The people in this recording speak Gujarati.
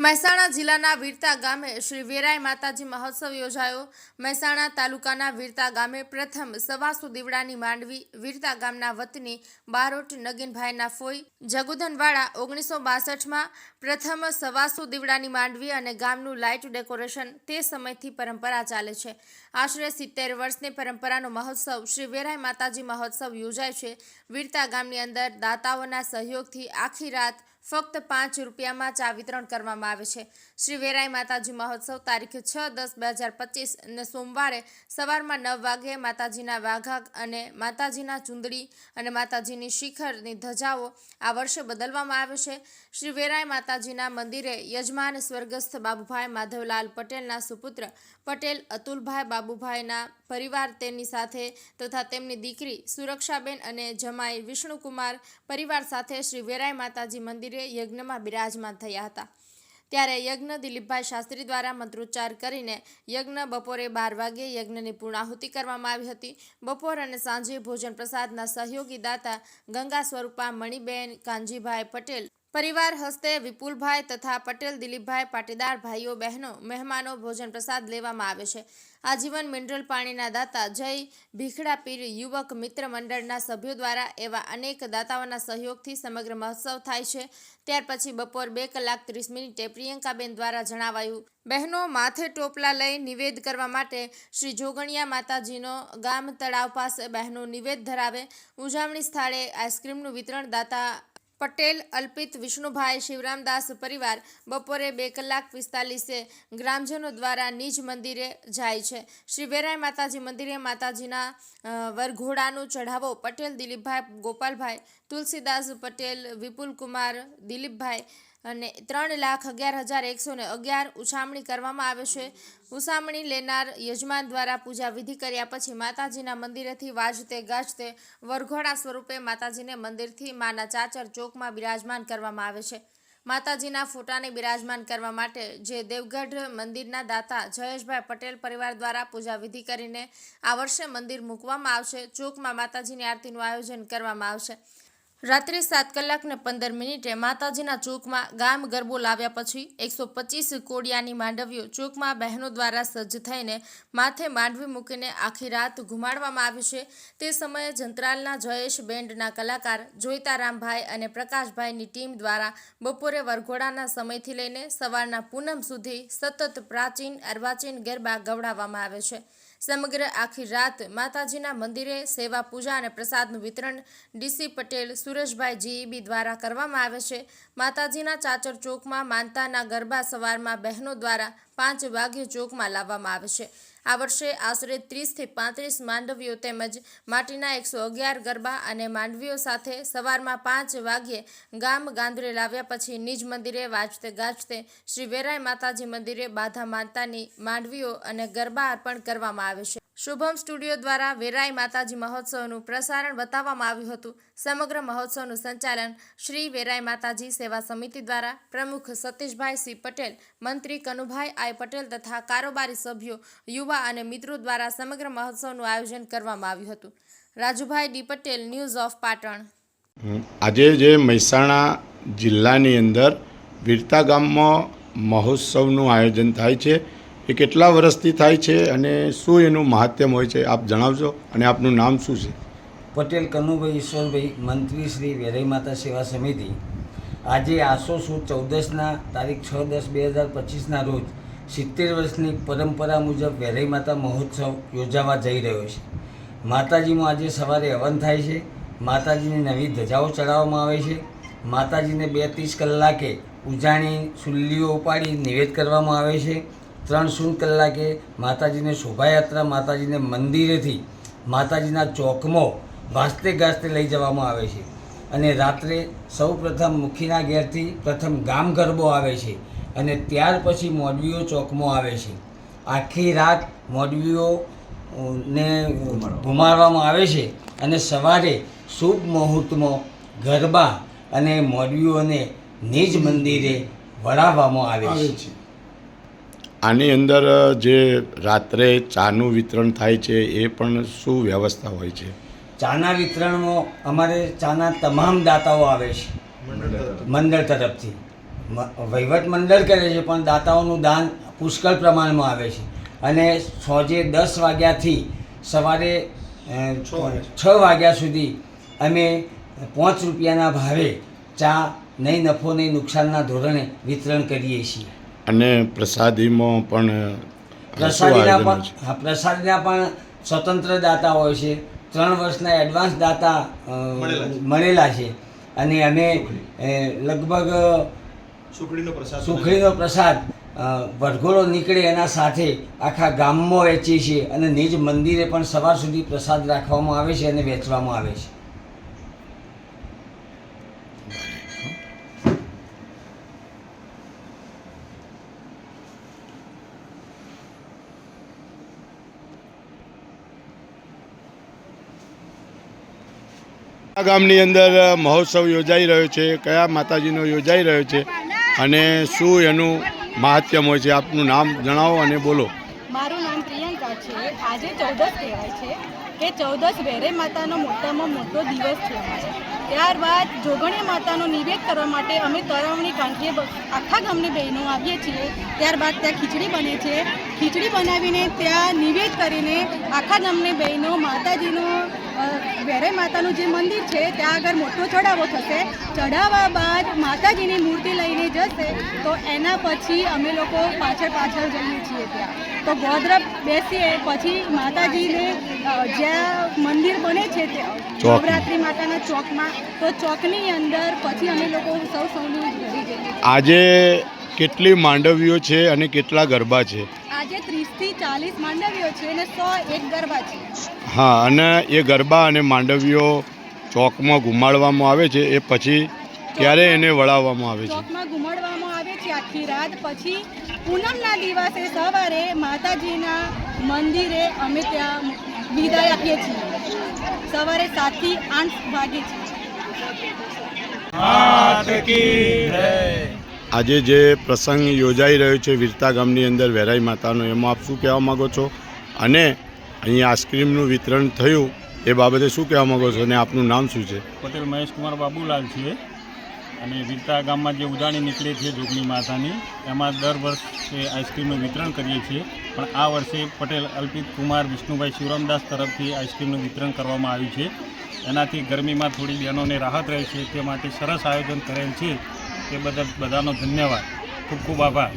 મહેસાણા જિલ્લાના વીરતા ગામે શ્રી વેરાઈ માતાજી મહોત્સવ યોજાયો। મહેસાણા તાલુકાના વીરતા ગામે પ્રથમ સવાસો દીવડાની માંડવી વીરતા ગામના વતની બારોટ નગીનભાઈના ફોઈ જગુધનવાળા 1962માં પ્રથમ સવાસો દીવડાની માંડવી અને ગામનું લાઇટ ડેકોરેશન તે સમયથી પરંપરા ચાલે છે। આશરે 70 વર્ષની પરંપરાનો મહોત્સવ શ્રી વેરાઈ માતાજી મહોત્સવ યોજાય છે। વીરતા ગામની અંદર દાતાઓના સહયોગથી આખી રાત ફક્ત 5 રૂપિયામાં ચા વિતરણ કરવામાં આવે છે। શ્રી વેરાઈ માતાજી મહોત્સવ તારીખ 6-10-2025 અને સોમવારે સવારમાં 9 વાગે માતાજીના વાઘા અને માતાજીના ચુંદડી અને માતાજીની શિખરની ધજાઓ આ વર્ષે બદલવામાં આવે છે। શ્રી વેરાઈ માતાજીના મંદિરે યજમાન સ્વર્ગસ્થ બાબુભાઈ માધવલાલ પટેલના સુપુત્ર પટેલ અતુલભાઈ બાબુભાઈના પરિવાર તેની સાથે તથા તેમની દીકરી સુરક્ષાબેન અને જમાઈ વિષ્ણુકુમાર પરિવાર સાથે શ્રી વેરાઈ માતાજી મંદિરે યજ્ઞમાં બિરાજમાન થયા હતા। ત્યારે યજ્ઞ દિલીપભાઈ શાસ્ત્રી દ્વારા મંત્રોચ્ચાર કરીને યજ્ઞ બપોરે 12 વાગે યજ્ઞની પૂર્ણાહુતિ કરવામાં આવી હતી। બપોર અને સાંજે ભોજન પ્રસાદના સહયોગી દાતા ગંગા સ્વરૂપા મણિબેન કાનજીભાઈ પટેલ પરિવાર હસ્તે વિપુલભાઈ તથા પટેલ દિલીપભાઈ પાટીદાર ભાઈઓ બહેનો મહેમાનો ભોજન પ્રસાદ લેવામાં આવે છે। આજીવન મિનરલ પાણીના દાતા જય ભીખડા પીર યુવક મિત્ર મંડળના સભ્યો દ્વારા એવા અનેક દાતાઓના સહયોગથી સમગ્ર મહોત્સવ થાય છે। ત્યાર પછી બપોર 2 કલાક 30 મિનિટે પ્રિયંકાબેન દ્વારા જણાવાયું બહેનો માથે ટોપલા લઈ નિવેદ કરવા માટે શ્રી જોગણિયા માતાજીનો ગામ તળાવ પાસે બહેનો નિવેદ ધરાવે। ઉજવણી સ્થળે આઈસ્ક્રીમનું વિતરણ દાતા પટેલ અલ્પિત વિષ્ણુભાઈ શિવરામદાસ પરિવાર બપોરે 2 કલાક 45 ગ્રામજનો દ્વારા નિજ મંદિરે જાય છે। શ્રી વેરાઈ માતાજી મંદિરે માતાજીના વરઘોડાનો ચઢાવો પટેલ દિલીપભાઈ ગોપાલભાઈ તુલસીદાસ પટેલ વિપુલકુમાર દિલીપભાઈ અને 3,11,111 ઉછામણી કરવામાં આવે છે। ઉછામણી લેનાર યજમાન દ્વારા પૂજા વિધિ કર્યા પછી માતાજીના મંદિરેથી વાજતે ગાજતે વરઘોડા સ્વરૂપે માતાજીને મંદિરથી માના ચાચર ચોકમાં બિરાજમાન કરવામાં આવે છે। માતાજીના ફોટાને બિરાજમાન કરવા માટે જે દેવગઢ મંદિરના દાતા જયેશભાઈ પટેલ પરિવાર દ્વારા પૂજા વિધિ કરીને આ વર્ષે મંદિર મૂકવામાં આવશે। ચોકમાં માતાજીની આરતીનું આયોજન કરવામાં આવશે। રાત્રે 7:15 માતાજીના ચોકમાં ગામ ગરબો લાવ્યા પછી 125 કોડિયાની માંડવીઓ ચોકમાં બહેનો દ્વારા સજ્જ થઈને માથે માંડવી મૂકીને આખી રાત ઘુમાડવામાં આવી છે। તે સમયે જંત્રાલના જયેશ બેન્ડના કલાકાર જોઈતારામભાઈ અને પ્રકાશભાઈની ટીમ દ્વારા બપોરે વરઘોડાના સમયથી લઈને સવારના પૂનમ સુધી સતત પ્રાચીન અર્વાચીન ગરબા ગવડાવવામાં આવે છે। સમગ્ર આખી રાત માતાજીના મંદિરે સેવા પૂજા અને પ્રસાદનું વિતરણ ડીસી પટેલ સુરેશભાઈ જીઈબી દ્વારા કરવામાં આવે છે। માતાજીના ચાચર ચોકમાં માનતાના ગરબા સવારમાં બહેનો દ્વારા 5 વાગ્યે ચોકમાં લાવવામાં આવે છે। આ વર્ષે આશરે 30 થી 35 માંડવીઓ તેમજ માટીના 111 ગરબા અને માંડવીઓ સાથે સવારમાં 5 વાગ્યે ગામ ગાંદરે લાવ્યા પછી નિજ મંદિરે વાજતે ગાજતે શ્રી વેરાઈ માતાજી મંદિરે બાધા માનતાની માંડવીઓ અને ગરબા અર્પણ કરવામાં આવે છે। શુભમ સ્ટુડિયો દ્વારા વેરાઈ માતાજી મહોત્સવનું પ્રસારણ બતાવવામાં આવ્યું હતું। સમગ્ર મહોત્સવનું સંચાલન શ્રી વેરાઈ માતાજી સેવા સમિતિ દ્વારા પ્રમુખ સતીશભાઈ સી પટેલ મંત્રી કનુભાઈ આઈ પટેલ તથા કારોબારી સભ્યો યુવા અને મિત્રો દ્વારા સમગ્ર મહોત્સવનું આયોજન કરવામાં આવ્યું હતું। Rajubhai D Patel news of Patan. આજે જે મહેસાણા જિલ્લાની અંદર વીરતા ગામમાં મહોત્સવનું આયોજન થાય છે એ કેટલા વર્ષથી થાય છે અને શું એનું મહાત્મ્ય હોય છે આપ જણાવજો અને આપનું નામ શું છે? પટેલ કનુભાઈ ઈશ્વરભાઈ મંત્રી શ્રી વેરાઈ માતા સેવા સમિતિ। આજે આસો સુદ 14ના તારીખ 6-10-2025ના રોજ 70 વર્ષની પરંપરા મુજબ વેરાઈ માતા મહોત્સવ યોજાવા જઈ રહ્યો છે। માતાજીમાં આજે સવારે હવન થાય છે। માતાજીની નવી ધજાઓ ચડાવવામાં આવે છે। માતાજીને 2:30 કલાકે ઉજાણી સુલ્લીઓ ઉપાડી નિવેદ કરવામાં આવે છે। 3:00 કલાકે માતાજીને શોભાયાત્રા માતાજીને મંદિરેથી માતાજીના ચોકમાં વાજતે ગાજતે લઈ જવામાં આવે છે અને રાત્રે સૌ પ્રથમ મુખીના ઘેરથી પ્રથમ ગામ ગરબો આવે છે અને ત્યાર પછી મોડવીઓ ચોકમાં આવે છે। આખી રાત મોડવીઓને ઘુમાડવામાં આવે છે અને સવારે શુભ મુહૂર્તમાં ગરબા અને મોડવીઓને નિજ મંદિરે વળાવવામાં આવે છે। આની અંદર જે રાત્રે ચાનું વિતરણ થાય છે એ પણ શું વ્યવસ્થા હોય છે? ચાના વિતરણમાં અમારે ચાના તમામ દાતાઓ આવે છે મંડળ તરફથી। વહીવટ મંડળ કરે છે, પણ દાતાઓનું દાન પુષ્કળ પ્રમાણમાં આવે છે. અને સાંજે 10 વાગ્યાથી સવારે 6 વાગ્યા સુધી અમે 5 રૂપિયાના ભાવે ચા નહીં નફો નહીં નુકસાનના ધોરણે વિતરણ કરીએ છીએ. અને પ્રસાદીમાં પણ પ્રસાદીના પણ સ્વતંત્ર દાતા હોય છે. 3 વર્ષના એડવાન્સ દાતા મળેલા છે. અને અમે લગભગ સુખડીનો પ્રસાદ વરઘોડો નીકળે એના સાથે આખા ગામમાં વેચીએ છીએ. અને નિજ મંદિરે પણ સવાર સુધી પ્રસાદ રાખવામાં આવે છે અને વેચવામાં આવે છે. આ ગામની અંદર મહોત્સવ યોજાઈ રહ્યો છે, કયા માતાજીનો યોજાઈ રહ્યો છે અને શું એનું મહાત્મ્ય હોય છે? આપનું નામ જણાવો અને બોલો. મારું નામ પ્રિયંકા છે. આજે 14 કહેવાય છે કે 14 વેરાઈ માતાનો મોટામાં મોટો દિવસ છે અમારે. ત્યારબાદ જોગણીયા માતાનો નિવેદ કરવા માટે અમે તળાવની કાંઠે આખા ગામની બહેનો આવીએ છીએ. ત્યારબાદ ત્યાં ખીચડી બને છે. ખીચડી બનાવીને ત્યાં નિવેદ કરીને આખા ગામની બહેનો માતાજીનો વેરાઈ માતાનું જે મંદિર છે ત્યાં આગળ મોટો ચઢાવો થશે. ચઢાવવા બાદ માતાજીની મૂર્તિ લઈને જશે તો એના પછી અમે લોકો પાછળ જઈએ છીએ. ત્યાં તો ગોધરા બેસીએ પછી માતાજીને જ્યાં મંદિર બને છે ત્યાં નવરાત્રિ માતાના ચોકમાં, તો ચોકની અંદર પછી અમે લોકો સૌનું ઘરે જઈએ. આજે કેટલી માંડવીઓ છે અને કેટલા ગરબા છે? આજે 30 થી 40 માંડવીઓ છે અને 101 ગરબા છે. હા, અને એ ગરબા અને માંડવીઓ ચોકમાં ઘુમાડવામાં આવે છે, એ પછી ક્યારે એને વળાવવામાં આવે છે? ચોકમાં ઘુમાડવામાં આવે છે આખી રાત. પછી પૂનમના દિવસે સવારે માતાજીના મંદિરે અમે ત્યાં વિદાય આપીએ છીએ. સવારે 7 થી 8 વાગે છે. આજે જે પ્રસંગ યોજાઈ રહ્યો છે વીરતા ગામની અંદર વેરાઈ માતાનો, એમાં આપ શું કહેવા માગો છો? અને અહીંયા આઈસ્ક્રીમનું વિતરણ થયું એ બાબતે શું કહેવા માગો છો અને આપનું નામ શું છે? પટેલ મહેશ કુમાર બાબુલાલ છે. અને વીરતા ગામમાં જે ઉજાણી નીકળે છે જોગણી માતાની, એમાં દર વર્ષે આઈસ્ક્રીમનું વિતરણ કરીએ છીએ. પણ આ વર્ષે પટેલ અલ્પિત કુમાર વિષ્ણુભાઈ શિવરામદાસ તરફથી આઈસ્ક્રીમનું વિતરણ કરવામાં આવ્યું છે. એનાથી ગરમીમાં થોડી બહેનોને રાહત રહે છે, તે માટે સરસ આયોજન કરેલ છે. તે બદલ બધાનો ધન્યવાદ. ખૂબ ખૂબ આભાર.